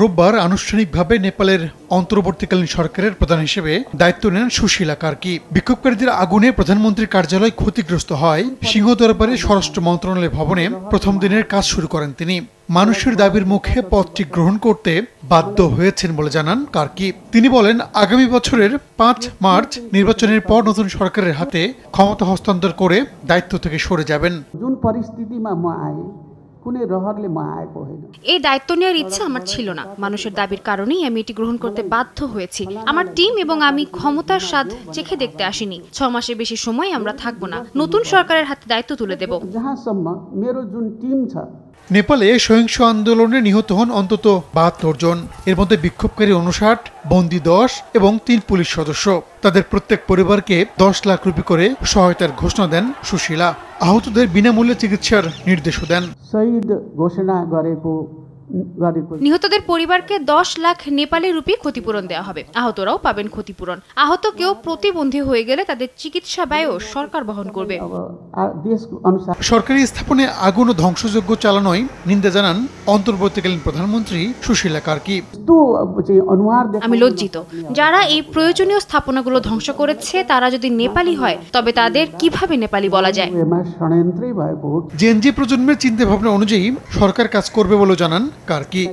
রোববার আনুষ্ঠানিকভাবে নেপালের অন্তর্বর্তীকালীন সরকারের প্রধান হিসেবে দায়িত্ব নেন সুশীলা কার্কি। বিক্ষোভকারীদের আগুনে প্রধানমন্ত্রীর কার্যালয় ক্ষতিগ্রস্ত হয়। সিংহদরবারে স্বরাষ্ট্র মন্ত্রণালয় ভবনে প্রথম দিনের কাজ শুরু করেন তিনি। মানুষের দাবির মুখে পদটি গ্রহণ করতে বাধ্য হয়েছেন বলে জানান কার্কি। তিনি বলেন, আগামী বছরের ৫ মার্চ নির্বাচনের পর নতুন সরকারের হাতে ক্ষমতা হস্তান্তর করে দায়িত্ব থেকে সরে যাবেন। এই দায়িত্ব নেওয়ার ইচ্ছা আমার ছিল না। মানুষের দাবির কারণেই আমি এটি গ্রহণ করতে বাধ্য হয়েছি। আমার টিম এবং আমি ক্ষমতার স্বাদ চেখে দেখতে আসিনি। ৬ মাসের বেশি সময় আমরা থাকবো না। নতুন সরকারের হাতে দায়িত্ব তুলে দেব। নেপালে সহিংস আন্দোলনে নিহত হন অন্তত ৭২ জন। এর মধ্যে বিক্ষোভকারী ৫৯, বন্দী ১০ এবং ৩ পুলিশ সদস্য। তাদের প্রত্যেক পরিবারকে ১০ লাখ রুপি করে সহায়তার ঘোষণা দেন সুশীলা। আহতদের বিনামূল্যে চিকিৎসার নির্দেশও দেন। নিহতদের পরিবারকে ১০ লাখ নেপালি রুপি ক্ষতিপূরণ দেওয়া হবে। আহতরাও পাবেন ক্ষতিপূরণ। আহত কেউ প্রতিবন্ধী হয়ে গেলে তাদের চিকিৎসা ব্যয়ও সরকার বহন করবে। সরকারি স্থাপনে আগুন ও ধ্বংসযজ্ঞ চালানোয় নিন্দা জানান অন্তর্বর্তীকালীন প্রধানমন্ত্রী সুশীলা কার্কি। আমি লজ্জিত। যারা এই প্রয়োজনীয় স্থাপনাগুলো ধ্বংস করেছে তারা যদি নেপালি হয় তবে তাদের কিভাবে নেপালি বলা যায়? জেনজি প্রজন্মের চিন্তা ভাবনা অনুযায়ী সরকার কাজ করবে বলে জানান কার্কি।